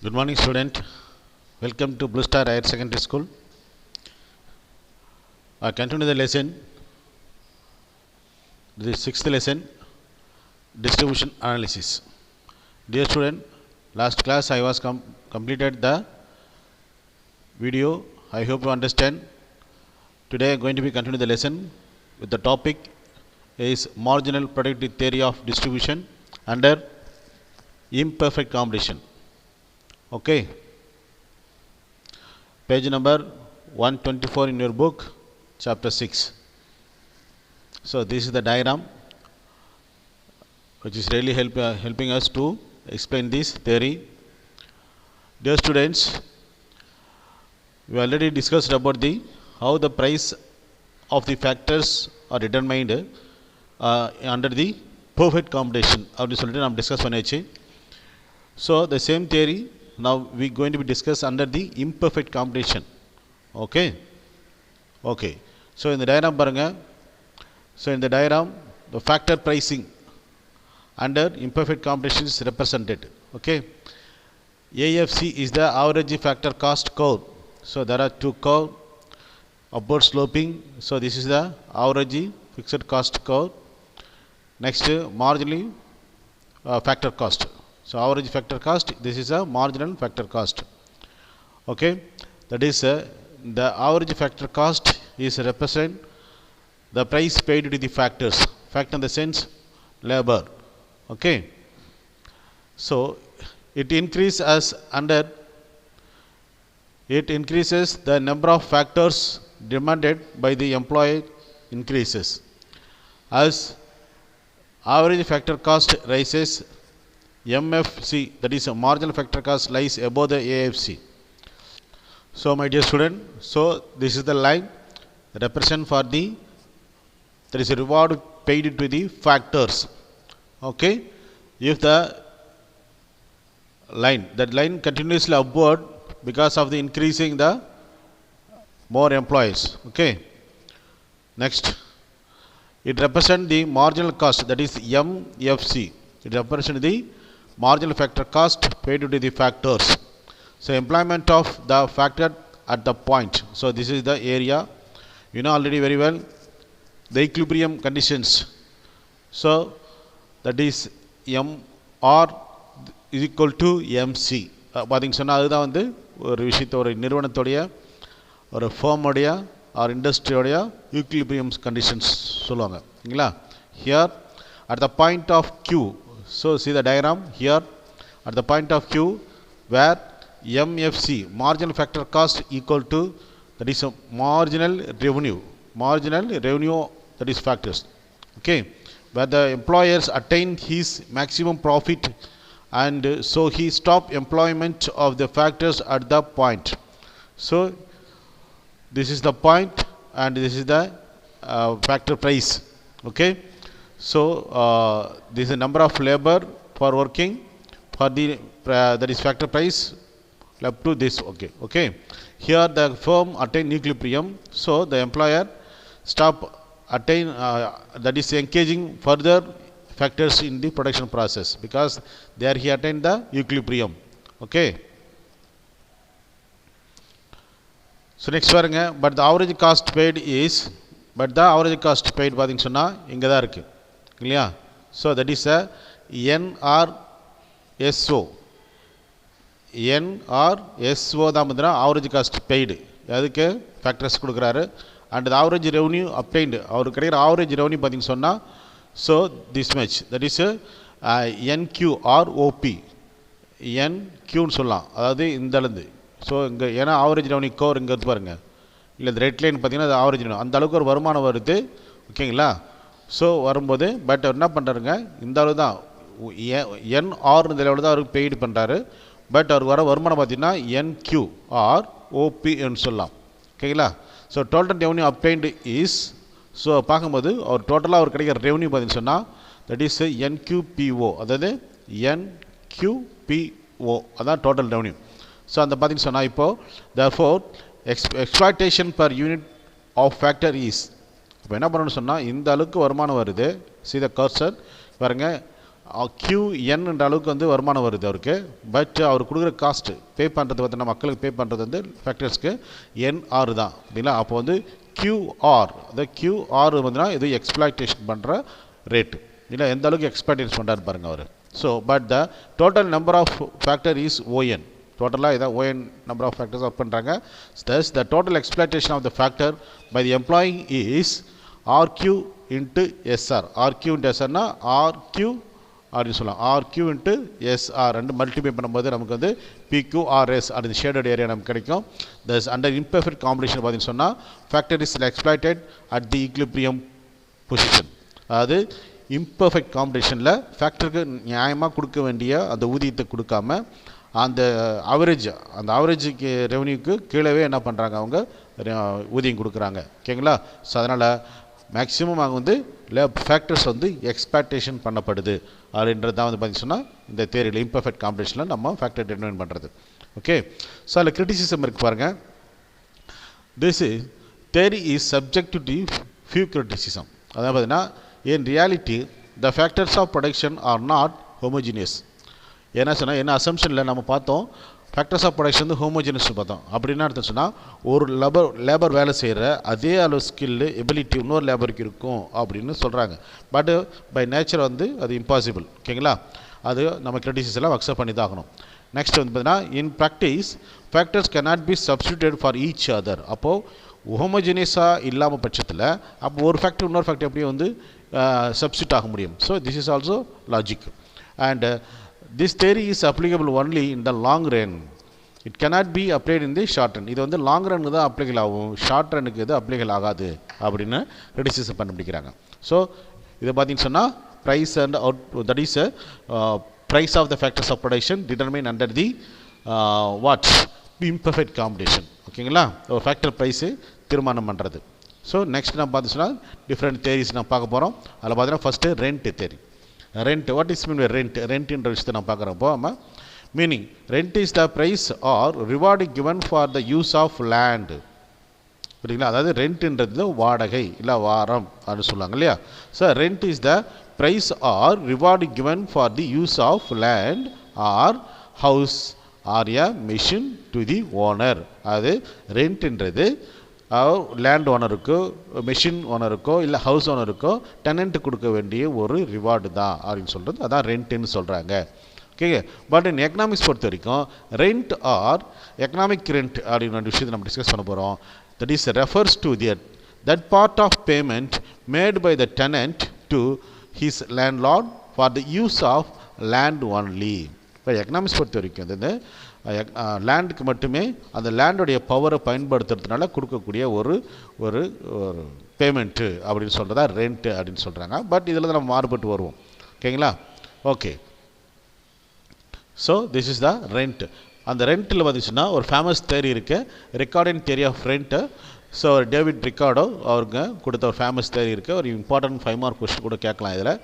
Good morning, student. Welcome to Blue Star Higher Secondary School. I continue the lesson. The sixth lesson, distribution analysis. Dear student, last class I was completed the video. I hope you understand. Today I am going to be continue the lesson with the topic is marginal productive theory of distribution under imperfect competition. Okay. Page number 124 in your book, chapter 6. So this is the diagram which is really helping us to explain this theory. Dear students, we already discussed about how the price of the factors are determined under the perfect competition. அப்படி சொல்லிட்டு நாம் discuss பண்ணியாச்சு. So the same theory now we going to be discussed under the imperfect competition. Okay. So in the diagram பாருங்க. So in the diagram the factor pricing under imperfect competition is represented. Okay. AFC is the average factor cost curve. So there are two curve upward sloping. So this is the average fixed cost curve. Next marginally factor cost. So average factor cost, this is a marginal factor cost. Okay, that is the average factor cost is represent the price paid to the factors. Factor in the sense labor. Okay, so it increases the number of factors demanded by the employee increases. As average factor cost rises, MFC, that is a marginal factor cost, lies above the AFC. So my dear student, so this is the line represent for there is a reward paid to the factors. Okay, if that line continuously upward because of the increasing the more employees. Okay, next it represents the marginal cost, that is MFC. It represents the marginal factor cost paid to the factors. So employment of the factor at the point. So this is the area. You know already very well the equilibrium conditions. So that is MR is equal to MC. பார்த்தீங்க சொன்னால் அதுதான் வந்து ஒரு விஷயத்தை ஒரு நிறுவனத்துடைய ஒரு ஃபேர்முடைய R இண்டஸ்ட்ரியோடைய equilibrium conditions சொல்லுவாங்க இல்லைங்களா. Here at the point of Q. So see the diagram here at the point of Q where MFC, marginal factor cost, equal to, that is a marginal revenue that is factors. Okay, where the employers attain his maximum profit and so he stop employment of the factors at the point. So this is the point and this is the factor price. Okay, so this is the number of labor for working for the that is factor price up to this. Okay, here the firm attain equilibrium, so the employer stop attain that is engaging further factors in the production process because there he attain the equilibrium. Okay, so next பாருங்க, but the average cost paid பாத்தீங்க சொன்னா இங்க தான் இருக்கு இல்லையா. So that is a NRSO தான் பார்த்தீங்கன்னா average cost paid அதுக்கு ஃபேக்டர்ஸ் கொடுக்குறாரு. அண்ட் ஆவரேஜ் ரெவன்யூ அப்டைன்டு அவருக்கு கிடைக்கிற ஆவரேஜ் ரெவன்யூ பார்த்தீங்க சொன்னால் so this much that is NQROP NQன்னு சொல்லலாம், அதாவது இந்த அளந்து. ஸோ இங்கே ஏன்னா ஆவரேஜ் ரெவன்யூ கோர் இங்கே வந்து பாருங்கள் இல்லை இந்த ரெட் லைன் பார்த்தீங்கன்னா அது ஆவரேஜ் ரெவன்யூ, அந்த அளவுக்கு ஒரு வருமானம் வருது. ஓகேங்களா. ஸோ வரும்போது பட் என்ன பண்ணுறாருங்க, இந்த அளவு தான் NR இந்த லெவலில் தான் அவருக்கு பெய்டு பண்ணுறாரு. பட் அவருக்கு வர வருமானம் பார்த்தீங்கன்னா NQROPன்னு சொல்லலாம். ஓகேங்களா. So total revenue obtained is, so பார்க்கும்போது அவர் டோட்டலாக அவர் கிடைக்கிற ரெவன்யூ பார்த்தீங்கன்னு சொன்னால் தட் இஸ் NQPO, அதாவது NQPO அதான் டோட்டல் ரெவன்யூ. ஸோ அந்த பார்த்தீங்கன்னு சொன்னால் இப்போது therefore exploitation per unit of factor is, இப்போ என்ன பண்ணணும்னு சொன்னால் இந்த அளவுக்கு வருமானம் வருது. see the cursor பாருங்க, QN என்ற அளவுக்கு வந்து வருமானம் வருது அவருக்கு. பட் அவர் கொடுக்குற காஸ்ட் பே பண்ணுறது பார்த்தீங்கன்னா மக்களுக்கு பே பண்ணுறது வந்து ஃபேக்டர்ஸ்க்கு NR தான் அப்படிங்களா. அப்போ வந்து QR, அந்த QR வந்துன்னா இது எக்ஸ்ப்ளாய்டேஷன் பண்ணுற ரேட்டு இல்லை, எந்த அளவுக்கு எக்ஸ்ப்ளாய்டேஷன் பண்ணுறாரு பாருங்கள் அவர். So but the total number of factor is ON. டோட்டலாக இதான் ON number of factors work பண்ணுறாங்க. thus the total exploitation of the factor by the employee is RQ into SR. RQ into SR னா RQ அப்படின்னு சொல்லலாம். RQ into SR ரெண்டு multiply பண்ணும்போது நமக்கு வந்து PQRS அது ஷேடட் ஏரியா நமக்கு கிடைக்கும். thus under imperfect combination பார்த்தீங்கன்னு சொன்னால் factor is exploited at the equilibrium position. அதாவது இம்பர்ஃபெக்ட் காம்படிஷனில் ஃபேக்டருக்கு நியாயமாக கொடுக்க வேண்டிய அந்த ஊதியத்தை கொடுக்காம அந்த ஆவரேஜுக்கு ரெவன்யூக்கு கீழவே என்ன பண்ணுறாங்க, அவங்க ஊதியம் கொடுக்குறாங்க. ஓகேங்களா. ஸோ அதனால் மேக்ஸிமம் அவங்க வந்து ஃபேக்டர்ஸ் வந்து எக்ஸ்ப்ளாய்டேஷன் பண்ணப்படுது அப்படின்றது தான் வந்து பார்த்தீங்கன்னா இந்த தேரியில் இம்பர்ஃபெக்ட் காம்படிஷனில் நம்ம ஃபேக்டர் டிட்டர்மைன் பண்ணுறது. ஓகே. ஸோ அதில் கிரிட்டிசிசம் இருக்குது பாருங்கள். This theory is subject to few criticism. அதாவது பார்த்தீங்கன்னா in reality the factors of production are not homogeneous. என்ன சொன்னால் என்ன அசம்ஷனில் நம்ம பார்த்தோம் ஃபேக்டர்ஸ் ஆஃப் ப்ரொடக்ஷன் வந்து ஹோமோஜினஸ் பார்த்தோம். அப்படின்னா எடுத்து சொன்னால் ஒரு லேபர் வேலை செய்கிற அதே அளவு ஸ்கில்லு எபிலிட்டி இன்னொரு லேபருக்கு இருக்கும் அப்படின்னு சொல்கிறாங்க. பட் பை நேச்சர் வந்து அது இம்பாசிபிள். ஓகேங்களா. அது நம்ம கிரிட்டிசிஸ் எல்லாம் அக்செப்ட் பண்ணி தான் ஆகணும். நெக்ஸ்ட் வந்து பார்த்தீங்கன்னா இன் practice factors cannot be substituted for each other. அப்போது ஹோமோஜினியஸாக இல்லாமல் பட்சத்தில் அப்போ ஒரு ஃபேக்டர் இன்னொரு ஃபேக்டர் எப்படியும் வந்து சப்ஸ்டியூட் ஆக முடியும். So this is also logic. And this theory is applicable only in the long run. It cannot be applied in the short run. இது வந்து லாங் ரனுக்கு தான் அப்ளிகல் ஆகும், ஷார்ட் ரனுக்கு இது அப்ளிகல் ஆகாது அப்படின்னு கிரிட்டிசிசம் கண்டுபிடிக்கிறாங்க. ஸோ இதை பார்த்தீங்கன்னு சொன்னால் price and out that is price of the factors of production determine under the what imperfect competition. ஓகேங்களா. ஒரு ஃபேக்டர் ப்ரைஸு தீர்மானம் பண்ணுறது. ஸோ நெக்ஸ்ட் நம்ம பார்த்துச்சுன்னா டிஃப்ரெண்ட் தேரிஸ் நம்ம பார்க்க போகிறோம். அதில் பார்த்தீங்கன்னா first rent theory. Rent what is mean by rent? ரெண்ட்ன்ற விஷயத்தை நம்ம பார்க்குறப்போ நம்ம meaning rent is the price or reward given for the use of land. சரிங்களா. அதாவது ரெண்ட்ன்றது வாடகை இல்லை வாரம் அப்படின்னு சொல்லுவாங்க இல்லையா. So rent is the price or reward given for the use of land or house or a machine to the owner. அது ரெண்ட்ன்றது லேண்ட் ஓனருக்கோ மெஷின் ஓனருக்கோ இல்லை ஹவுஸ் ஓனருக்கோ டெனண்ட் கொடுக்க வேண்டிய ஒரு ரிவார்டு தான் அப்படின்னு சொல்கிறது. அதான் ரெண்ட்டுன்னு சொல்கிறாங்க. ஓகே. பட் இன் எக்கனாமிக்ஸ் பொறுத்த வரைக்கும் ரெண்ட் ஆர் எக்கனாமிக் ரெண்ட் அப்படின்னு ஒரு விஷயத்தை நம்ம டிஸ்கஸ் பண்ண போகிறோம். That is refers to that part of payment made by the tenant to his landlord for the use of land only. இப்போ எக்கனாமிக்ஸ் பொறுத்த வரைக்கும் இந்த லேண்டுக்கு மட்டுமே அந்த லேண்டுடைய பவரை பயன்படுத்துறதுனால கொடுக்கக்கூடிய ஒரு ஒரு பேமெண்ட்டு அப்படின்னு சொல்கிறதா ரெண்ட்டு அப்படின்னு சொல்கிறாங்க. பட் இதில் தான் நம்ம மாறுபட்டு வருவோம். ஓகேங்களா. Okay. So this is the rent. அந்த ரெண்ட்டில் வந்துச்சுன்னா ஒரு ஃபேமஸ் தேரி இருக்குது, Ricardian theory of rent. So David Ricardo அவருங்க கொடுத்த ஒரு ஃபேமஸ் தேரி இருக்குது. ஒரு இம்பார்ட்டன்ட் 5 மார்க் கொஸ்டின் கூட கேட்கலாம் இதில்.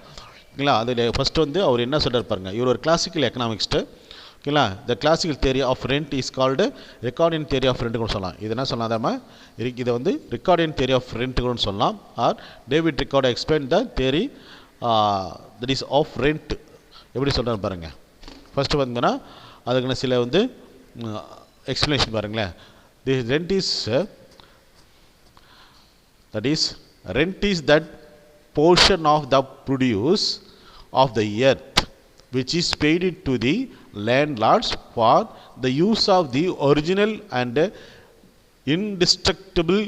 ஓகேங்களா. அதில் ஃபஸ்ட்டு வந்து அவர் என்ன சொல்கிறார் பாருங்கள். இவர் ஒரு கிளாசிக்கல் எக்கனாமிக்ஸ்ட்டு. ஓகேங்களா. The classical theory of rent is called Ricardian theory of rent கூட சொல்லலாம். இது என்ன சொல்லலாம் நம்ம இதை வந்து ரெக்கார்டிங் தேரி ஆஃப் ரெண்ட் கூட சொல்லலாம். Or David Ricardo explain the theory that is of rent. எப்படி சொல்கிறாரு பாருங்கள். ஃபஸ்ட்டு பார்த்தீங்கன்னா அதுக்குன்னு சில வந்து எக்ஸ்ப்ளனேஷன் பாருங்களேன். This rent is that is rent is that portion of the produce of the earth which is paid to the landlords for the use of the original and indestructible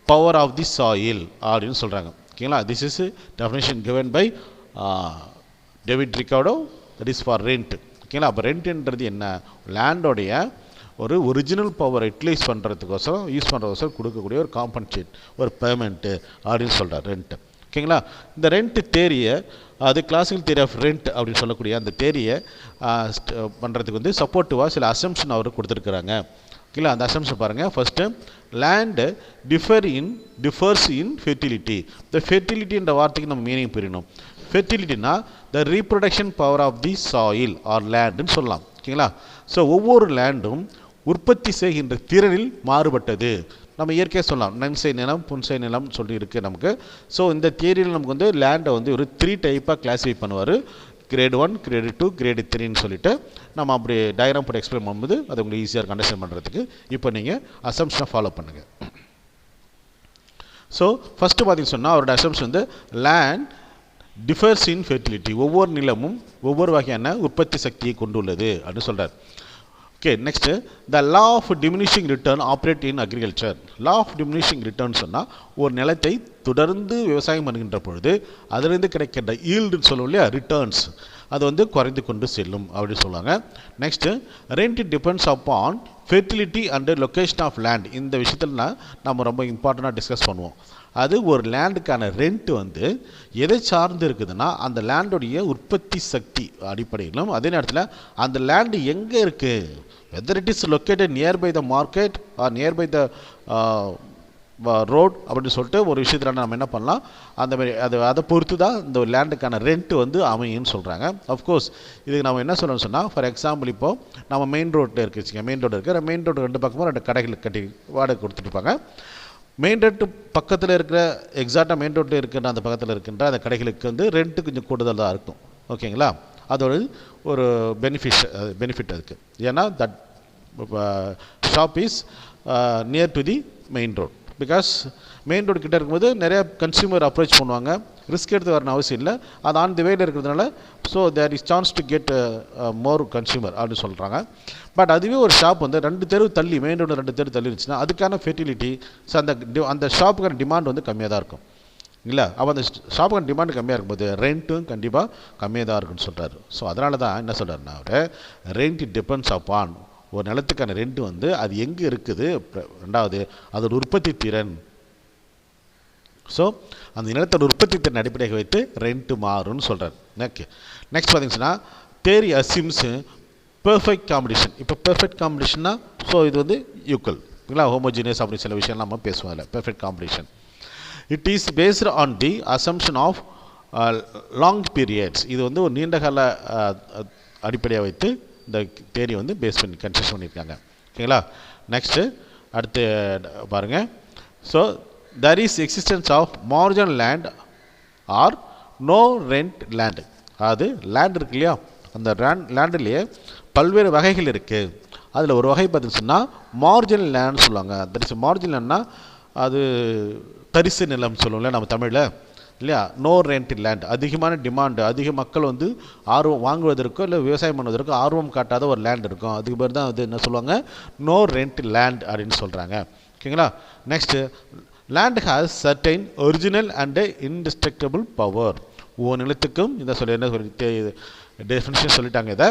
power of the soil அப்படின்னு சொல்கிறாங்க. ஓகேங்களா. This is definition given by David Ricardo. That is for rent. ஓகேங்களா. அப்போ ரெண்ட்ன்றது என்ன? லேண்டோடைய ஒரு original power utilise பண்ணுறதுக்கோசரம் use பண்ணுறதுக்கோசரம் கொடுக்கக்கூடிய ஒரு compensate ஒரு பேமெண்ட்டு அப்படின்னு சொல்கிறார் ரெண்ட்டு. ஓகேங்களா. இந்த ரெண்ட் தேரியை அது கிளாசிக்கல் தேரி ஆஃப் ரெண்ட் அப்படின்னு சொல்லக்கூடிய அந்த தேரியை பண்ணுறதுக்கு வந்து சப்போர்ட்டிவாக சில அசம்ஷன் அவர் கொடுத்துருக்குறாங்க. ஓகேங்களா. அந்த அசம்ஷன் பாருங்கள். First land differs in fertility. இந்த ஃபெர்டிலிட்டின்ற வார்த்தைக்கு நம்ம மீனிங் புரியணும். ஃபெர்டிலிட்டினா the reproduction power of the soil or லேண்டுன்னு சொல்லலாம். ஓகேங்களா. ஸோ ஒவ்வொரு லேண்டும் உற்பத்தி செய்கின்ற திறனில் மாறுபட்டது. நம்ம இயற்கையாக சொல்லலாம் நன்சை நிலம் புன்சை நிலம் சொல்லி இருக்குது நமக்கு. ஸோ இந்த தியரியில் நமக்கு வந்து லேண்டை வந்து ஒரு 3 டைப்பாக கிளாஸிஃபை பண்ணுவார். கிரேட் 1, கிரேடு 2, கிரேடு 3ன்னு சொல்லிட்டு நம்ம அப்படி டயக்ராம் போட்டு எக்ஸ்பிளைன் பண்ணும்போது அது உங்களுக்கு ஈஸியாக இருக்கும் அண்டர்ஸ்டாண்ட் பண்ணுறதுக்கு. இப்போ நீங்கள் அசம்ஷனை ஃபாலோ பண்ணுங்கள். ஸோ ஃபஸ்ட்டு பார்த்தீங்கன்னு சொன்னால் அவரோட அசம்ஷன் வந்து லேண்ட் டிஃபர்ஸ் இன் ஃபெர்டிலிட்டி, ஒவ்வொரு நிலமும் ஒவ்வொரு வகையான உற்பத்தி சக்தியை கொண்டுள்ளது அப்படின்னு சொல்கிறார். Okay, next the law of diminishing return operate in agriculture. Law of diminishing return சொன்னால் ஒரு நிலத்தை தொடர்ந்து விவசாயம் பண்ணுகின்ற பொழுது அதிலிருந்து கிடைக்கின்ற ஈல்டுன்னு சொல்லுவோம் இல்லையா, ரிட்டர்ன்ஸ், அது வந்து குறைந்து கொண்டு செல்லும் அப்படின்னு சொல்லுவாங்க. Next rent depends upon fertility and location of land. இந்த விஷயத்தில் நம்ம ரொம்ப இம்பார்ட்டண்ட்டாக டிஸ்கஸ் பண்ணுவோம். அது ஒரு லேண்டுக்கான ரெண்ட் வந்து எதை சார்ந்து இருக்குதுன்னா அந்த லேண்டுடைய உற்பத்தி சக்தி அடிப்படையிலும், அதே நேரத்தில் அந்த லேண்டு எங்கே இருக்குது, whether it is located nearby the market R nearby the road அப்படின்னு சொல்லிட்டு ஒரு விஷயத்தில் நம்ம என்ன பண்ணலாம், அந்த மாதிரி அதை பொறுத்து தான் இந்த லேண்டுக்கான ரெண்ட் வந்து அமையும்னு சொல்கிறாங்க. அஃப்கோர்ஸ் இதுக்கு நம்ம என்ன சொல்லணும்னு சொன்னால், ஃபார் எக்ஸாம்பிள் இப்போது நம்ம மெயின் ரோட்டில் இருக்குச்சுங்க, மெயின் ரோடு இருக்குது, மெயின் ரோடு 2 பக்கமும் 2 கடைகள் கட்டி வாடகை கொடுத்துருப்பாங்க. மெயின் ரோட்டு பக்கத்தில் இருக்கிற எக்ஸாக்டாக மெயின் ரோட்டில் இருக்கின்ற அந்த பக்கத்தில் இருக்கின்ற அந்த கடைகளுக்கு வந்து ரெண்ட்டு கொஞ்சம் கூடுதல் தான் இருக்கும். ஓகேங்களா, அதோட ஒரு பெனிஃபிட் அதுக்கு. ஏன்னா that shop is near to the main road. Because main road கிட்டே இருக்கும்போது நிறைய கன்சியூமர் அப்ரோச் பண்ணுவாங்க, ரிஸ்க் எடுத்து வரணும் அவசியம் இல்லை, அது ஆன் தி வேல இருக்கிறதுனால so there is chance to get more consumer அப்படின்னு சொல்கிறாங்க. பட் அதுவே ஒரு ஷாப் வந்து 2 தெரு தள்ளி, மெயின் ரோடு 2 தெரு தள்ளி இருந்துச்சுன்னா அதுக்கான ஃபெர்டிலிட்டி, ஸோ அந்த ஷாப்புக்கான டிமாண்ட் வந்து கம்மியாக தான் இருக்கும் இல்லை. அப்போ அந்த ஷாப்புக்கான டிமாண்ட் கம்மியாக இருக்கும்போது ரெண்ட்டும் கண்டிப்பாக கம்மியாக தான் இருக்குன்னு சொல்கிறாரு. ஸோ அதனால தான் என்ன சொல்கிறாருன்னா அவர் ரெண்ட் டிபெண்ட்ஸ் அப்பான், ஒரு நிலத்துக்கான ரெண்ட் வந்து அது எங்கே இருக்குது, ரெண்டாவது அதோட உற்பத்தி திறன். ஸோ அந்த நிலத்தோட உற்பத்தி திறன் அடிப்படையாக வைத்து ரெண்ட்டு மாறும்னு சொல்கிறார். ஓகே, நெக்ஸ்ட் பார்த்தீங்கன்னா தேரி அசிம்ஸ் பெர்ஃபெக்ட் காம்படிஷன். இப்போ பெர்ஃபெக்ட் காம்படிஷன்னா ஸோ இது வந்து ஈக்குவல் இல்லை, ஹோமோஜினியஸ் அப்படின்னு சில விஷயம் நம்ம பேசுவோம் இல்லை. Perfect competition it is based on the assumption of long periods. இது வந்து ஒரு நீண்டகால அடிப்படையாக வைத்து இந்த தேரி வந்து பேஸ் பண்ணி கன்ஸ்ட்ரக்ட் பண்ணியிருக்காங்க. ஓகேங்களா, நெக்ஸ்ட்டு அடுத்து பாருங்கள். So there is existence of marginal land or no rent land. அது லேண்ட் இருக்கு இல்லையா, அந்த லேண்ட்லேயே பல்வேறு வகைகள் இருக்குது. அதில் ஒரு வகை பார்த்துச்சுன்னா மார்ஜினல் லேண்ட் சொல்லுவாங்க. தட் இஸ் மார்ஜினல் லேண்ட்னா அது தரிசு நிலம் சொல்லுவோம்ல நம்ம தமிழில் இல்லையா. நோ ரெண்ட் லேண்ட், அதிகமான டிமாண்டு, அதிக மக்கள் வந்து ஆர்வம் வாங்குவதற்கோ இல்லை விவசாயம் பண்ணுவதற்கோ ஆர்வம் காட்டாத ஒரு லேண்ட் இருக்கும், அதுக்கு பேர் தான் அது என்ன சொல்லுவாங்க, நோ ரெண்ட் லேண்ட் அப்படின்னு சொல்கிறாங்க. ஓகேங்களா, next land has certain original and indestructible power. ஒவ்வொரு நிலத்துக்கும் இந்த என்ன டெஃபினிஷன் சொல்லிட்டாங்க. இதை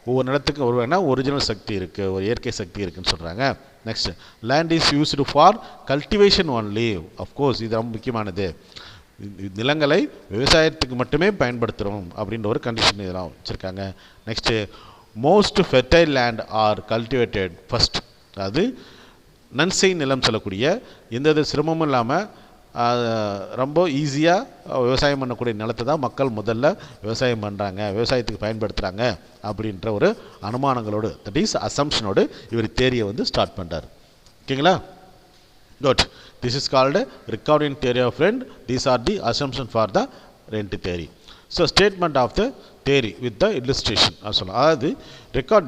ஒவ்வொரு நிலத்துக்கும் ஒரு ஒரிஜினல் சக்தி இருக்குது, ஒரு இயற்கை சக்தி இருக்குதுன்னு சொல்கிறாங்க. Next land is used for cultivation only. Of course இது ரொம்ப முக்கியமானது, நிலங்களை விவசாயத்துக்கு மட்டுமே பயன்படுத்துகிறோம் அப்படின்ற ஒரு கண்டிஷன் இதெல்லாம் வச்சுருக்காங்க. Next most fertile land are cultivated first. அது நன்சை நிலம் சொல்லக்கூடிய எந்த சிரமமும் இல்லாமல் ரொம்ப ஈஸியாக விவசாயம் பண்ணக்கூடிய நிலத்தை தான் மக்கள் முதல்ல விவசாயம் பண்ணுறாங்க, விவசாயத்துக்கு பயன்படுத்துகிறாங்க அப்படின்ற ஒரு அனுமானங்களோடு, தட் இஸ் அசம்ஷனோடு இவர் தேரியை வந்து ஸ்டார்ட் பண்ணுறார். ஓகேங்களா, good. This is called Ricardian theory of rent. These are the assumption for the rent theory. So statement of the theory with the illustration சொல்லலாம். அதாவது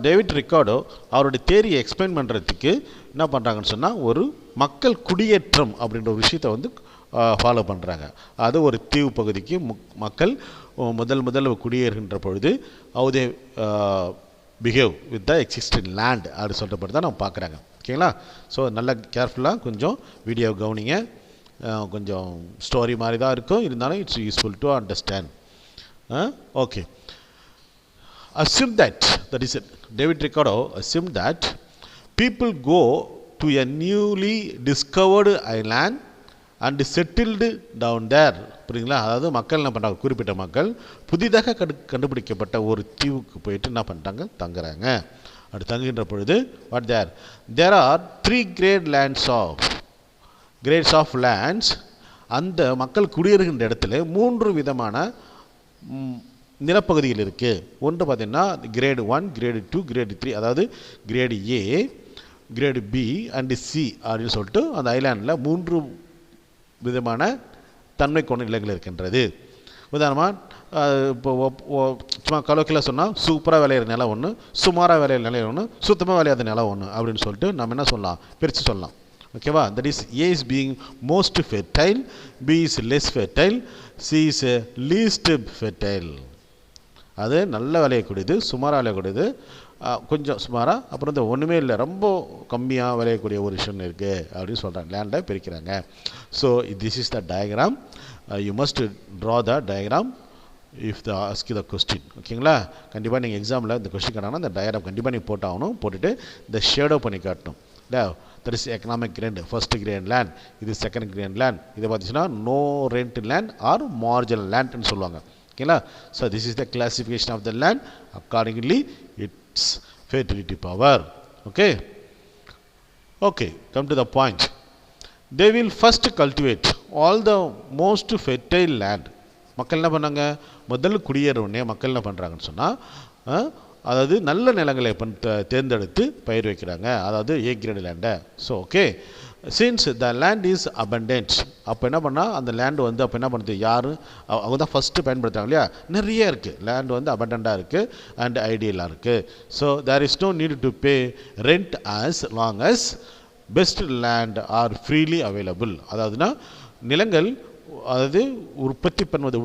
டேவிட் ரிக்கார்டோ அவருடைய தேரியை எக்ஸ்பிளைன் பண்ணுறதுக்கு என்ன பண்ணுறாங்கன்னு சொன்னால் ஒரு மக்கள் குடியேற்றம் அப்படின்ற ஒரு விஷயத்தை வந்து ஃபாலோ பண்ணுறாங்க. அது ஒரு தீவு பகுதிக்கு மக்கள் முதல் குடியேறுகின்ற பொழுது how they behave with the existing land அப்படி சொல்கிறப்படி தான் நம்ம பார்க்குறாங்க. ஓகேங்களா, ஸோ நல்லா கேர்ஃபுல்லாக கொஞ்சம் வீடியோ கவனிங்க. கொஞ்சம் ஸ்டோரி மாதிரி தான் இருக்கும், இருந்தாலும் it's useful to understand. Okay, assume that is it. David Ricardo assumed that people go to a newly discovered island and settled down there. புரியுங்களா, அதாவது மக்கள் என்ன பண்ணுறாங்க, குறிப்பிட்ட மக்கள் புதிதாக கண்டுபிடிக்கப்பட்ட ஒரு தீவுக்கு போயிட்டு என்ன பண்ணுறாங்க, தங்குறாங்க. அப்படி தங்குகின்ற பொழுது what there are 3 grades of lands. அந்த மக்கள் குடியேறுகின்ற இடத்துல 3 விதமான நிலப்பகுதிகள் இருக்குது. ஒன்று பார்த்திங்கன்னா கிரேடு 1, கிரேடு 2, கிரேடு 3. அதாவது grade A, grade B and C அப்படின்னு சொல்லிட்டு அந்த ஐலாண்டில் 3 விதமான தன்மை கொண்ட நிலங்கள் இருக்கின்றது. உதாரணமாக இப்போ சும்மா கலோக்கில் சொன்னால் சூப்பராக விளையிற நிலம் ஒன்று, சுமாராக விளையிற நிலம் ஒன்று, சுத்தமாக விளையாத நிலம் ஒன்று அப்படின்னு சொல்லிட்டு நம்ம என்ன சொல்லலாம், பிரித்து சொல்லலாம். ஓகேவா? That is A is being most fertile, B is less fertile, C is least fertile. அது நல்ல விளையக்கூடியது, சுமாராக விளையக்கூடியது, கொஞ்சம் சுமாராக, அப்புறம் இந்த ஒன்றுமே இல்லை ரொம்ப கம்மியாக விளையக்கூடிய ஒரு விஷயம் இருக்குது அப்படின்னு சொல்கிறாங்க. லேண்டை பிரிக்கிறாங்க. So this is the diagram. You must draw the diagram if the ask the question. ஓகேங்களா? கண்டிப்பாக நீங்கள் எக்ஸாமில் இந்த கொஸ்டின் கேட்டாங்கன்னா இந்த டயக்ராம் கண்டிப்பாக நீங்கள் போட்டாகணும். போட்டுட்டு இந்த ஷேடோ பண்ணி காட்டணும். இல்லை, that is economic grade, first grade land, இது செகண்ட் கிரேட் லேண்ட், இதை பார்த்திங்கன்னா no rent land or marginal லேண்ட்னு சொல்லுவாங்க. ஓகேங்களா? So this is the classification of the land. Accordingly it's fertility power. Okay, come to the point. They will first cultivate all the most fertile land. மக்கள் என்ன பண்ணாங்க, முதல்ல குடியேறவுடனே மக்கள் என்ன பண்ணுறாங்கன்னு சொன்னால், அதாவது நல்ல நிலங்களை தேர்ந்தெடுத்து பயிர் வைக்கிறாங்க, அதாவது ஏ கிரேட் லேண்டை. So okay, since the land is abundant, அப்போ என்ன பண்ணால் அந்த லேண்டு வந்து அப்போ என்ன பண்ணுறது, யார் அவங்க தான் ஃபஸ்ட்டு பயன்படுத்துகிறாங்க இல்லையா. நிறைய இருக்குது லேண்டு வந்து அபண்டண்ட்டாக இருக்குது அண்ட் ஐடியலாக இருக்குது. So there is no need to pay rent as long as best land are freely available. அதாவதுன்னா நிலங்கள், அதாவது உற்பத்தி பண்ணுவது,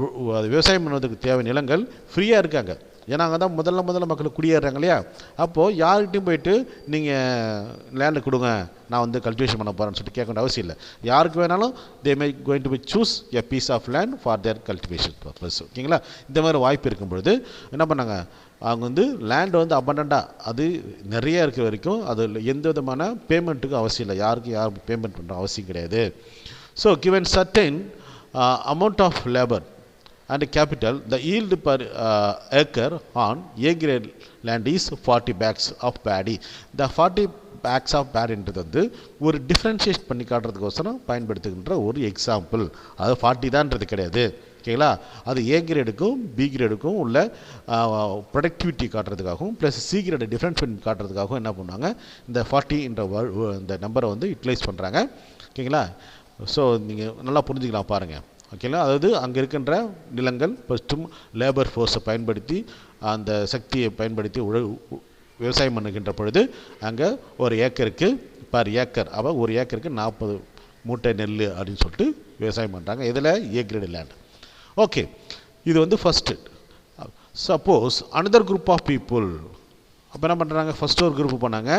விவசாயம் பண்ணுவதற்கு தேவை நிலங்கள் ஃப்ரீயாக இருக்காங்க. ஏன்னா அங்கே தான் முதல்ல மக்கள் குடியேறாங்க இல்லையா. அப்போது யார்கிட்டையும் போயிட்டு நீங்கள் லேண்டு கொடுங்க, நான் வந்து கல்டிவேஷன் பண்ண போகிறேன்னு சொல்லிட்டு கேட்க வேண்டிய அவசியம் இல்லை. யாருக்கு வேணாலும் they may going to be choose a piece of land for their cultivation purpose. ஓகேங்களா? இந்த மாதிரி வாய்ப்பு இருக்கும் பொழுது என்ன பண்ணாங்க, அவங்க வந்து லேண்டு வந்து அபண்டண்ட்டாக அது நிறைய இருக்கிற வரைக்கும் அது எந்த விதமான பேமெண்ட்டுக்கும் அவசியம் இல்லை, யார் பேமெண்ட் பண்ணுற அவசியம் கிடையாது. So given certain amount of labor and capital, the yield per acre on A grade land is 40 bags of paddy. The 40 bags of paddy என்றது வந்து ஒரு டிஃப்ரென்ஷியேட் பண்ணி காட்டுறதுக்கோசரம் பயன்படுத்துகின்ற ஒரு எக்ஸாம்பிள். அது 40 தான்ன்றது கிடையாது. ஓகேங்களா? அது ஏ கிரேடுக்கும் பி கிரேடுக்கும் உள்ள ப்ரொடக்டிவிட்டி காட்டுறதுக்காகவும் ப்ளஸ் சி கிரேடை டிஃப்ரென்ஸ் பண்ணி காட்டுறதுக்காகவும் என்ன பண்ணுவாங்க, இந்த 40 என்ற இந்த நம்பரை வந்து யூட்டிலைஸ் பண்ணுறாங்க. ஓகேங்களா? ஸோ நீங்கள் நல்லா புரிஞ்சுக்கலாம் பாருங்கள். ஓகேங்களா? அதாவது அங்கே இருக்கின்ற நிலங்கள் ஃபஸ்ட்டும் லேபர் ஃபோர்ஸை பயன்படுத்தி அந்த சக்தியை பயன்படுத்தி விவசாயம் பண்ணுகின்ற பொழுது அங்கே ஒரு ஏக்கருக்கு பர் ஏக்கர், அப்போ ஒரு ஏக்கருக்கு 40 மூட்டை நெல் அப்படின்னு சொல்லிட்டு விவசாயம் பண்ணுறாங்க. இதில் ஏ கிரேட் லேண்ட். ஓகே, இது வந்து first. Suppose another group of people அப்போ என்ன பண்ணுறாங்க, ஃபஸ்ட்டு ஒரு குரூப் பண்ணாங்க,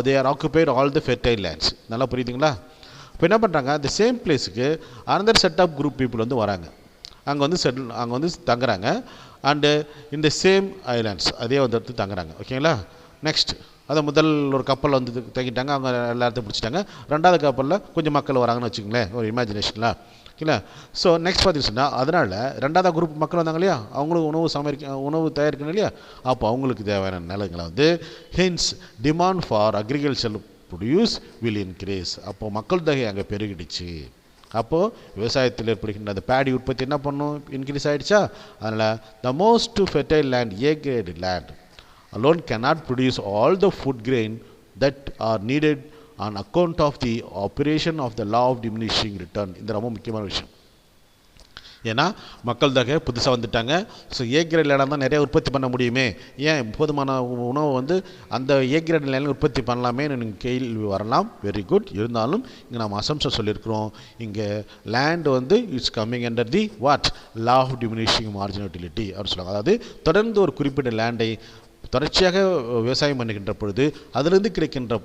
they are occupied all the fertile lands. நல்லா புரியுதுங்களா? இப்போ என்ன பண்ணுறாங்க, அந்த சேம் பிளேஸுக்கு another set of group people வந்து வராங்க, அங்கே வந்து தங்குறாங்க. அண்டு இந்த சேம் ஐலாண்ட்ஸ் அதே வந்து எடுத்து தங்குறாங்க. ஓகேங்களா? நெக்ஸ்ட் அதை முதல் ஒரு கப்பலில் வந்து தங்கிட்டாங்க, அவங்க எல்லாத்தையும் பிடிச்சிட்டாங்க. ரெண்டாவது கப்பலில் கொஞ்சம் மக்கள் வராங்கன்னு வச்சுக்கோங்களேன், ஒரு இமேஜினேஷனில். ஓகேங்களா? ஸோ நெக்ஸ்ட் பார்த்தீங்கன்னா அதனால் ரெண்டாவது குரூப் மக்கள் வந்தாங்க இல்லையா, அவங்களுக்கு உணவு தயாரிக்கணும் இல்லையா. அப்போ அவங்களுக்கு தேவையான நிலங்களை வந்து hence demand for agriculture produce will increase. அப்போது மக்கள் தொகை அங்கே பெருகிடுச்சு. அப்போது விவசாயத்தில் ஏற்படுகின்ற அந்த பேடி உற்பத்தி என்ன பண்ணும், இன்க்ரீஸ் ஆகிடுச்சா. அதனால் the most fertile land A grade land alone cannot produce all the food grain that are needed on account of the operation of the law of diminishing return. இது ரொம்ப முக்கியமான விஷயம். ஏன்னா மக்கள் தொகை புதுசாக வந்துட்டாங்க. ஸோ ஏ கிரேட் லேண்ட் தான் நிறைய உற்பத்தி பண்ண முடியுமே, ஏன் போதுமான உணவு வந்து அந்த ஏ கிரேட் லேண்டில் உற்பத்தி பண்ணலாமே எனக்கு கேள்வி வரலாம். Very good. இருந்தாலும் இங்கே நம்ம அசம்ஷன் சொல்லியிருக்கிறோம், இங்கே லேண்ட் வந்து it's coming under the what law of diminishing marginal utility அப்படின்னு சொல்லுவாங்க. அதாவது தொடர்ந்து ஒரு குறிப்பிட்ட லேண்டை தொடர்ச்சியாக விவசாயம் பண்ணுகின்ற பொழுது அதிலிருந்து கிடைக்கின்ற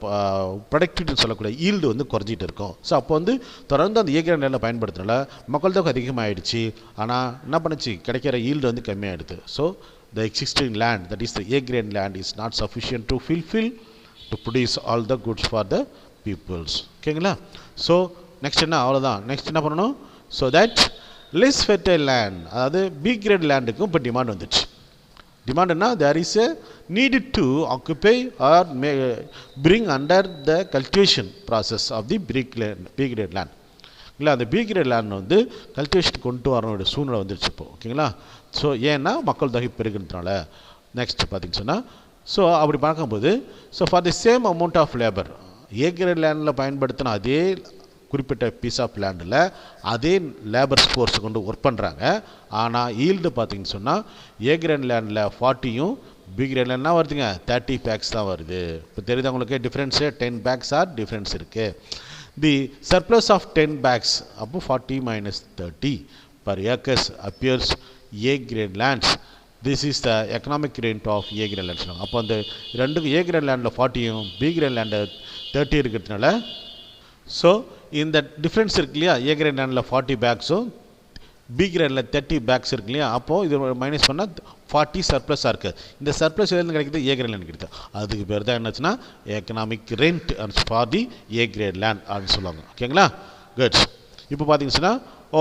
ப்ரொடக்டிவிட்டின்னு சொல்லக்கூடிய ஈல்டு வந்து குறைஞ்சிட்டு இருக்கும். ஸோ அப்போ வந்து தொடர்ந்து அந்த ஏ கிரேட் லேண்டில் பயன்படுத்துறதுனால மக்கள் தொகை அதிகமாகிடுச்சு, ஆனால் என்ன பண்ணுச்சு, கிடைக்கிற ஈல்டு வந்து கம்மியாகிடுது. So the existing land, that is the A grade land, is not sufficient to fulfil to produce all the goods for the peoples. ஓகேங்களா? ஸோ நெக்ஸ்ட் என்ன, அவ்வளோதான். நெக்ஸ்ட் என்ன பண்ணணும், so that less fertile land, அதாவது B grade லேண்டுக்கும் இப்போ demand வந்துச்சு. டிமாண்ட்னா there is a needed to occupy or bring under the cultivation process of the B grade land. இல்லை, அந்த பி கிரேட் லேண்ட் வந்து கல்டிவேஷன் கொண்டு வரணுடைய சூழ்நிலை வந்துருச்சு இப்போ. ஓகேங்களா? ஸோ ஏன்னா மக்கள் தொகை பெருகிறதுனால. நெக்ஸ்ட் பார்த்திங்க சொன்னால், ஸோ அப்படி பார்க்கும்போது so for the same amount of labour A grade லேண்டில் பயன்படுத்தின அதே குறிப்பிட்ட பீஸ் ஆஃப் லேண்டில் அதே லேபர் ஃபோர்ஸ் கொண்டு ஒர்க் பண்ணுறாங்க. ஆனால் ஈல்டு பார்த்தீங்கன்னு சொன்னால் ஏ கிரேட் லேண்டில் 40யும் பி கிரேட் லேண்ட்னா வருதுங்க 30 பேக்ஸ் தான் வருது. இப்போ தெரியுது உங்களுக்கு டிஃப்ரென்ஸு 10 பேக்ஸ் ஆர் டிஃப்ரென்ஸ் இருக்குது. தி சர்ப்ளஸ் ஆஃப் 10 பேக்ஸ் அப்போ 40 minus 30 per acres appears A grade lands. This is the economic rent of A grade lands. அப்போ அந்த ரெண்டுக்கு A grade லேண்டில் 40யும் B grade லேண்டில் 30 இருக்கிறதுனால ஸோ இந்த டிஃப்ரென்ஸ் இருக்கு இல்லையா, A grade லேண்டில் 40 பேக்ஸும் B கிரேடில் 30 பேக்ஸ் இருக்கு இல்லையா, அப்போது இது மைனஸ் பண்ணால் 40 சர்ப்ளஸாக இருக்குது. இந்த சர்ப்ளஸ் எதுலேருந்து கிடைக்குது, ஏ கிரேட் லேண்ட் கிடைக்குது. அதுக்கு பேர் தான் என்னச்சுன்னா economic rent for the A grade land அப்படின்னு சொல்லுவாங்க. ஓகேங்களா, குட். இப்போ பார்த்தீங்கன்னா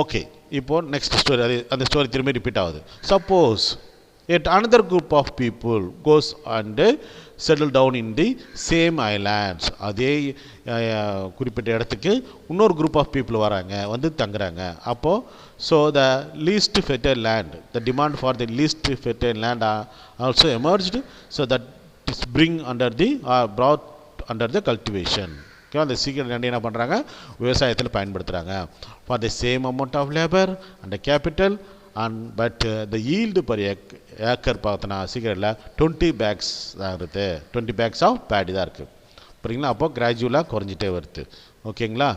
ஓகே, இப்போது நெக்ஸ்ட் ஸ்டோரி, அது அந்த ஸ்டோரி திரும்பி ரிப்பீட் ஆகுது. Suppose yet another group of people goes and settle down in the same islands. அதே குறிப்பிட்ட இடத்துக்கு இன்னொரு குரூப் ஆஃப் பீப்புள் வராங்க, வந்து தங்குறாங்க. அப்போது so the least fertile land, the demand for the least fertile land also emerged. So that is bring under the brought under the cultivation. Okay, அந்த சீக்கிரம் லேண்ட் என்ன பண்ணுறாங்க, விவசாயத்தில் பயன்படுத்துகிறாங்க. For the same amount of labour and capital and but the yield per acre பார்த்தோன்னா சீக்கிரத்தில் 20 bags தான் இருக்குது. 20 பேக்ஸ் ஆஃப் பேடி தான் இருக்குது. புரியுங்களா, அப்போது கிராஜுவலாக குறைஞ்சிட்டே வருது. ஓகேங்களா,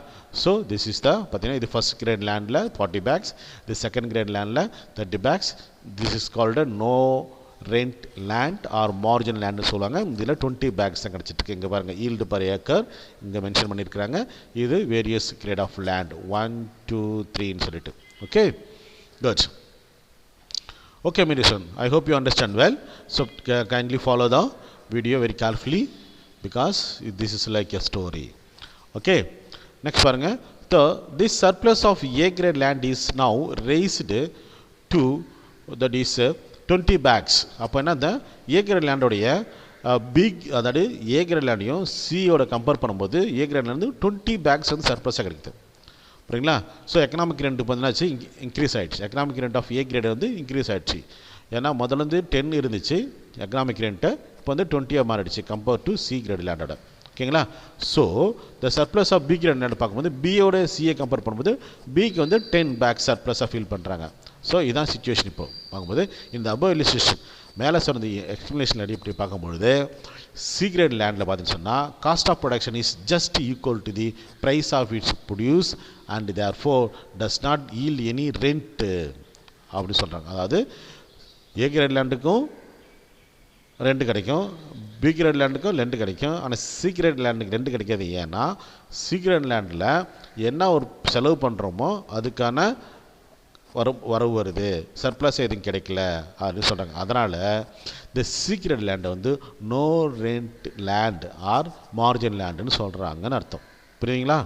ஸோ திஸ் இஸ் த பார்த்தீங்கன்னா இது ஃபஸ்ட் கிரேட் லேண்டில் 40 பேக்ஸ், இது செகண்ட் கிரேட் லேண்டில் 30 bags. This is called no rent land or margin லேண்டுன்னு சொல்லுவாங்க. இதில் 20 பேக்ஸ் தான் கிடச்சிட்ருக்கு. இங்கே பாருங்கள், ஈல்டு பர் ஏக்கர் இங்கே மென்ஷன் பண்ணியிருக்கிறாங்க. இது வேரியஸ் கிரேட் ஆஃப் லேண்ட் 1, 2, 3ன்னு சொல்லிட்டு. Okay, good. Okay, my dear son, I hope you understand well. So kindly follow the video very carefully because this is like a story. Okay, next பாருங்க. This surplus of A grade land is now raised to that is 20 bags. அப்போ என்ன, இந்த A grade land உடைய big, அதாவது A grade லேண்டையும் சியோட compare பண்ணும்போது A grade land வந்து 20 packs வந்து சர்ப்ளஸாக கிடைக்குது. புரியுங்களா, ஸோ எக்கனாமிக் ரெண்ட் இப்போ என்னாச்சு, இன்க்ரீஸ் ஆகிடுச்சு. Economic rent of A grade வந்து இன்க்ரீஸ் ஆகிடுச்சு. ஏன்னா முதல்ல வந்து 10 இருந்துச்சு எக்கனாமிக் ரெண்ட்டு, இப்போ வந்து 20 மாறிடுச்சு கம்பேர் டு சி கிரேட் லேண்டோட. ஓகேங்களா, so the surplus of B grade land பார்க்கும்போது பியோட சிஏ கம்பேர் பண்ணும்போது பிக்கு வந்து 10 பேக் சர்ப்ளஸாக ஃபீல் பண்ணுறாங்க. ஸோ இதுதான் சுச்சுவேஷன். இப்போ பார்க்கும்போது இந்த அபவ் இல்லஸ்ட்ரேஷன் மேலே சொன்ன எக்ஸ்பிளனேஷன் எப்படி பார்க்கும்பொழுது சி கிரேட் லேண்டில் பார்த்தீங்கன்னு சொன்னால் cost of production is just equal to the price of its produce and therefore does not yield any rent அப்படி சொல்கிறாங்க. அதாவது ஏ கிரேட் லேண்டுக்கும் ரெண்ட் கிடைக்கும், பி கிரேட் லேண்டுக்கும் ரெண்ட் கிடைக்கும். ஆனால் சி கிரேட் லேண்டுக்கு ரெண்ட் கிடைக்காது. ஏன்னா சி கிரேட் லேண்டில் என்ன ஒரு செலவு பண்ணுறோமோ அதுக்கான வரவு வருது, சர்ப்ளஸ் எதுவும் கிடைக்கல அப்படின்னு சொல்கிறாங்க. அதனால் இந்த சீக்ரெட் லேண்டை வந்து no rent land or margin லேண்டுன்னு சொல்கிறாங்கன்னு அர்த்தம். புரியுங்களா?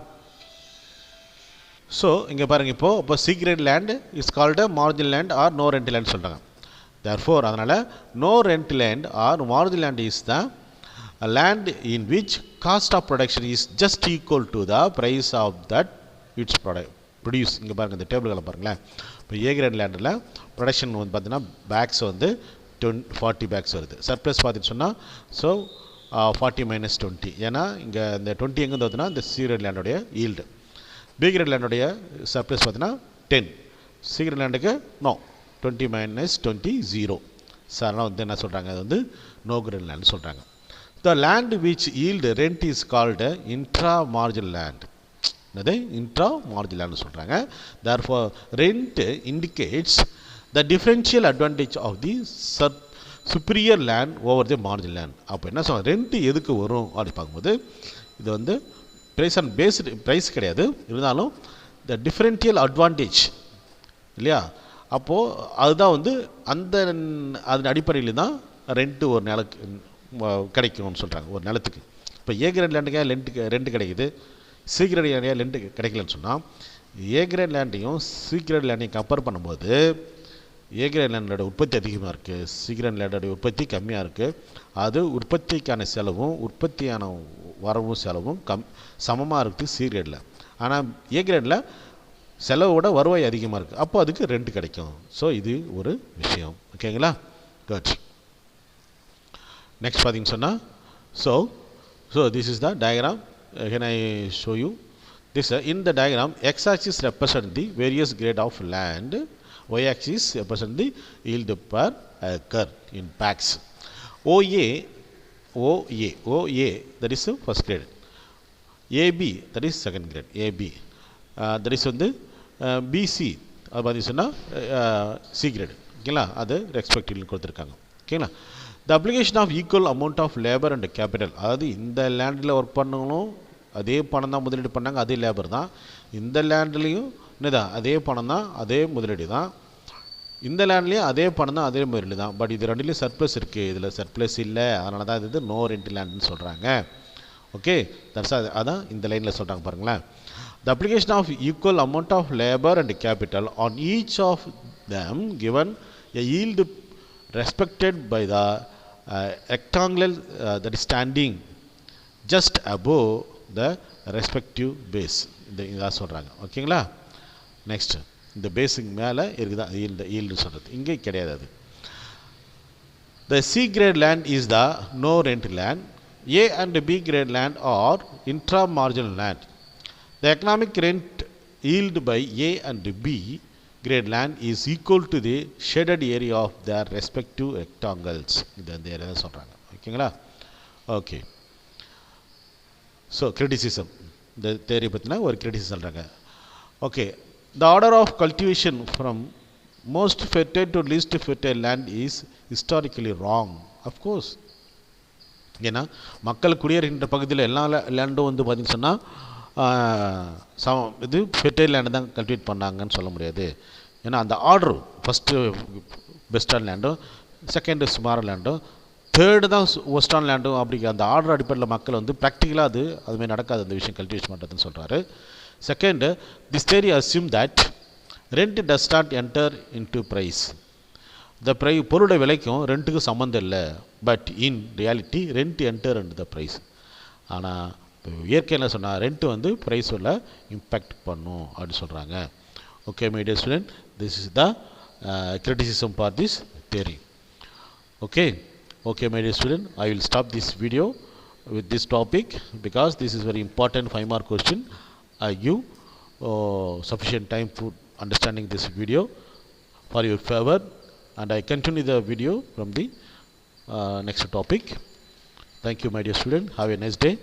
ஸோ இங்கே பாருங்கள், இப்போ C grade land is called margin land or no rent land சொல்கிறாங்க. தேர்ஃபோர் அதனால் no rent land or margin land is the land in which cost of production is just equal to the price of that it's produce. இங்கே பாருங்கள், இந்த டேபிள்களை பாருங்களேன். இப்போ ஏ grade லேண்டில் production வந்து பார்த்தீங்கன்னா பேக்ஸ் வந்து 40 பேக்ஸ் வருது. சர்ப்ளஸ் பார்த்துட்டு சொன்னால் ஸோ 40 minus 20. ஏன்னா இங்கே இந்த 20 எங்கே பார்த்தீங்கன்னா இந்த சி கிரேட் லேண்டோடைய ஈல்டு. பி கிரேட் லேண்டோடைய சர்ப்ளஸ் பார்த்தீங்கன்னா 10. சி கிரேட் லேண்டுக்கு நோ 20 minus 20 0. ஸோ அதனால் வந்து என்ன சொல்கிறாங்க, அது வந்து நோ கிரேட் லேண்ட் சொல்கிறாங்க. The land which yield rent is called intra margin land. என்னது இன்ட்ரா மார்ஜின் லேண்ட் சொல்கிறாங்க. Therefore rent indicates the differential advantage of the superior land over the margin land. அப்போ என்ன சொல்கிறாங்க, ரெண்ட்டு எதுக்கு வரும் அப்படின்னு பார்க்கும்போது இது வந்து ப்ரைஸ் அண்ட் பேஸ்டு ப்ரைஸ் கிடையாது, இருந்தாலும் த டிஃபரன்ஷியல் அட்வான்டேஜ் இல்லையா. அப்போது அதுதான் வந்து அந்த அதன் அடிப்படையில் தான் ரெண்ட்டு ஒரு நிலக்கு கிடைக்கும்னு சொல்கிறாங்க. ஒரு நிலத்துக்கு இப்போ ஏ கிரேட் லேண்டுக்கு ரெண்ட் கிடைக்குது, சி கிரேட் லேண்டையாக ரெண்ட் கிடைக்கலன்னு சொன்னால் ஏ கிரேட் லேண்டையும் சி கிரேட் லேண்டையும் கம்பேர் பண்ணும்போது ஏ கிரேட் லேண்டோட உற்பத்தி அதிகமாக இருக்குது, சி கிரேட் லேண்டோட உற்பத்தி கம்மியாக இருக்குது. அது உற்பத்திக்கான செலவும் உற்பத்தியான வரவும் செலவும் சமமாக இருக்குது சி கிரேடில். ஆனால் ஏ கிரேடில் செலவோட வருவாய் அதிகமாக இருக்குது, அப்போ அதுக்கு ரெண்ட் கிடைக்கும். ஸோ இது ஒரு விஷயம். ஓகேங்களா, குட். நெக்ஸ்ட் பார்த்தீங்கன்னு சொன்னால் so this is the diagram. Can I show you This in the diagram, x-axis represent the various grade of land, y-axis represent the yield per acre in packs. OA, that is the first grade. AB, that is second grade. AB, that is வந்து BC, அது பார்த்தீங்கன்னா C grade. ஓகேங்களா, அது respectively கொடுத்துருக்காங்க. ஓகேங்களா, the application of equal amount of labor and capital, அதாவது இந்த லேண்டில் ஒர்க் பண்ணவங்களும் அதே பணம் தான் முதலீடு பண்ணாங்க, அதே லேபர் தான். இந்த லேண்ட்லேயும் என்னதான் அதே பணம் தான், அதே முதலீடு தான். இந்த லேண்ட்லேயும் அதே பணம் தான், அதே முதலீடு தான். பட் இது ரெண்டுலேயும் சர்ப்ளஸ் இருக்குது, இதில் சர்ப்ளஸ் இல்லை. அதனால தான் இது நோ ரெண்ட் லேண்டுன்னு சொல்கிறாங்க. ஓகே, தட்ஸ் அதான் இந்த லைனில் சொல்கிறாங்க பாருங்களேன். The application of equal amount of labor and capital on each of them given a yield respected by the rectangle that is standing just above the respective base. இதான் சொல்கிறாங்க. ஓகேங்களா, next இந்த பேஸுக்கு மேலே இருக்குதா ஈல்டு சொல்கிறது, இங்கே கிடையாது அது. The C grade land is the no rent land. A and B grade land are intra-marginal land. The economic rent yield by A and B grade land is equal to the shaded area of their respective rectangles. இது அந்த area சொல்கிறாங்க. ஓகேங்களா, okay. So criticism, இந்த தேரி பற்றினா ஒரு criticism சொல்கிறாங்க. Okay, the order of cultivation from most fertile to least fertile land is historically wrong. Of course, ஏன்னா மக்கள் குடியேறுகின்ற பகுதியில் எல்லா லேண்டும் வந்து பார்த்திங்கன்னு சொன்னால் இது ஃபெர்டைல் லேண்டு தான் கல்டிவேட் பண்ணாங்கன்னு சொல்ல முடியாது. ஏன்னா அந்த ஆர்டர் ஃபஸ்ட்டு பெஸ்டான லேண்டும், செகண்டு சுமார் லேண்டும், தேர்டு தான் ஒஸ்டான லேண்டும், அப்படி அந்த ஆர்டர் அடிப்படையில் மக்கள் வந்து ப்ராக்டிக்கலாக அதுமாதிரி நடக்காது அந்த விஷயம் கல்டிவேஷன் பண்ணுறதுன்னு சொல்கிறாரு. Second, this theory assume that rent does not enter into price. இந்த பொருளோட விலைக்கும் ரெண்ட்டுக்கு சம்மந்தம் இல்லை. But in reality rent enter and the price. ஆனால் இயற்கை என்ன சொன்னால் ரெண்ட்டு வந்து ப்ரைஸில் இம்பேக்ட் பண்ணும் அப்படின்னு சொல்கிறாங்க. Okay my dear student, this is the criticism for this theory. Okay, okay my dear student, I will stop this video with this topic because this is very important 5 mark question. I give sufficient time for understanding this video for your favor, and I continue the video from the next topic. Thank you my dear student, have a nice day.